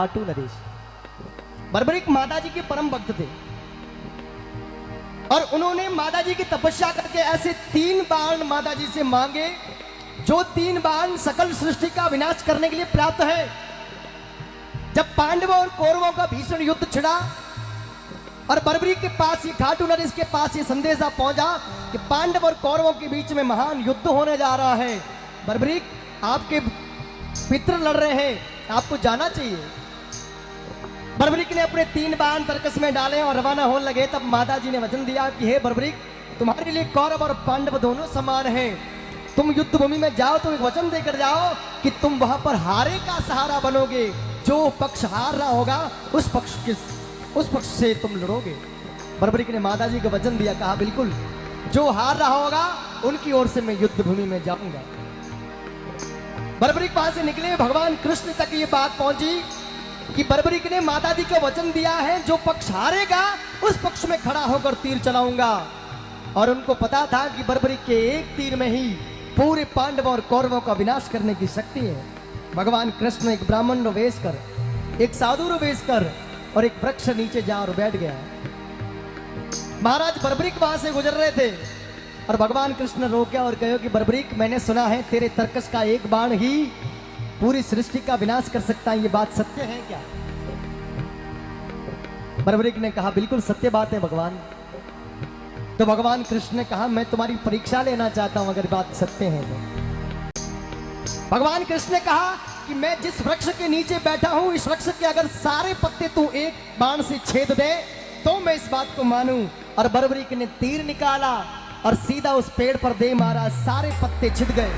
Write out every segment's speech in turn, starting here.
खाटू नरेश बर्बरीक माता जी के परम भक्त थे और उन्होंने माता जी की तपस्या करके ऐसे 3 बाण माता जी से मांगे जो 3 बाण सकल सृष्टि का विनाश करने के लिए प्राप्त है। जब पांडवों और कौरवों का भीषण युद्ध छिड़ा और बर्बरीक के पास ही खाटू नरेश के पास ये संदेशा पहुंचा कि पांडव और कौरवों के बीच में महान युद्ध होने जा रहा है। बर्बरीक, आपके पितर लड़ रहे हैं, आपको जाना चाहिए। बर्बरीक ने अपने 3 बाण तरकस में डाले और रवाना होने लगे। तब माता जी ने वचन दिया कि हे बर्बरीक, तुम्हारे लिए कौरव और पांडव दोनों समान हैं। तुम युद्ध भूमि में जाओ तो एक वचन देकर जाओ कि तुम वहां पर हारे का सहारा बनोगे। जो पक्ष हार रहा होगा उस पक्ष से तुम लड़ोगे। बर्बरीक ने माता जी को वचन दिया, कहा बिल्कुल, जो हार रहा होगा उनकी ओर से मैं युद्ध भूमि में जाऊंगा। बर्बरीक वहां से निकले, भगवान कृष्ण तक ये बात पहुंची कि बर्बरीक ने माता जी को वचन दिया है जो पक्ष हारेगा उस पक्ष में खड़ा होकर तीर चलाऊंगा। और उनको पता था कि बर्बरीक के एक तीर में ही पूरे पांडवों और कौरवों का विनाश करने की शक्ति है। भगवान कृष्ण एक ब्राह्मण वेश कर, एक साधु वेश कर और एक वृक्ष नीचे जा और बैठ गया। महाराज बर्बरीक वहां से गुजर रहे थे और भगवान कृष्ण रोका और कहो कि बर्बरीक, मैंने सुना है तेरे तर्कस का एक बाण ही पूरी सृष्टि का विनाश कर सकता है, ये बात सत्य है क्या? बर्बरीक ने कहा बिल्कुल सत्य बात है भगवान। तो भगवान कृष्ण ने कहा मैं तुम्हारी परीक्षा लेना चाहता हूं, अगर बात सत्य है तो। भगवान कृष्ण ने कहा कि मैं जिस वृक्ष के नीचे बैठा हूं, इस वृक्ष के अगर सारे पत्ते तू एक बाण से छेद दे तो मैं इस बात को मानूं। और बर्बरीक ने तीर निकाला और सीधा उस पेड़ पर दे मारा। सारे पत्ते छिद गए,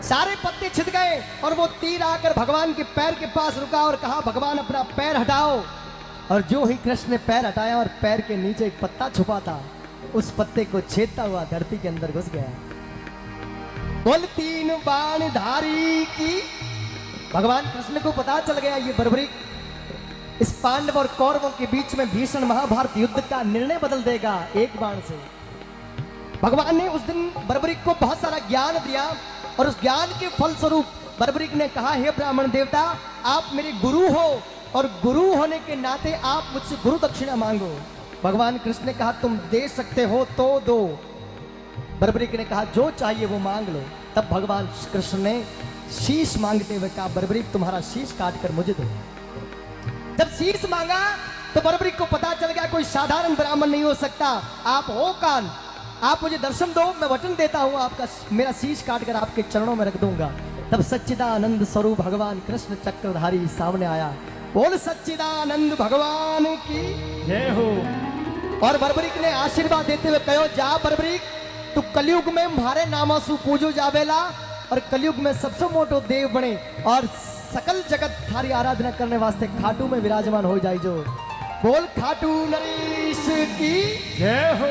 सारे पत्ते छिद गए और वो तीर आकर भगवान के पैर के पास रुका और कहा भगवान अपना पैर हटाओ। और जो ही कृष्ण ने पैर हटाया और पैर के नीचे एक पत्ता छुपा था, उस पत्ते को छेदता हुआ धरती के अंदर घुस गया। बोल 3 बाण धारी की। भगवान कृष्ण को पता चल गया ये बर्बरीक इस पांडव और कौरवों के बीच में भीषण महाभारत युद्ध का निर्णय बदल देगा एक बाण से। भगवान ने उस दिन बर्बरीक को बहुत सारा ज्ञान दिया और उस ज्ञान के फलस्वरूप बर्बरीक ने कहा, हे ब्राह्मण देवता, आप मेरे गुरु हो और गुरु होने के नाते आप मुझसे गुरु दक्षिणा मांगो। भगवान कृष्ण ने कहा तुम दे सकते हो तो दो। बर्बरीक ने कहा जो चाहिए वो मांग लो। तब भगवान कृष्ण ने शीश मांगते हुए कहा बर्बरीक तुम्हारा शीश काट कर मुझे दो। जब शीश मांगा तो बर्बरीक को पता चल गया कोई साधारण ब्राह्मण नहीं हो सकता। आप हो कान, आप मुझे दर्शन दो, मैं वचन देता हूं आपका मेरा शीश काट कर आपके चरणों में रख दूंगा। तब सच्चिदानंद स्वरूप भगवान कृष्ण चक्रधारी सामने आया। बोल सच्चिदानंद भगवान की जय हो। और बर्बरीक ने आशीर्वाद देते हुए कहो, जा बर्बरीक, तू कलयुग में हमारे नामा सु पूजो जावेला और कलयुग में सबसे मोटो देव बने और सकल जगत थारी आराधना करने वास्ते खाटू में विराजमान हो जाए। जो बोल खाटू नरेश की जय हो।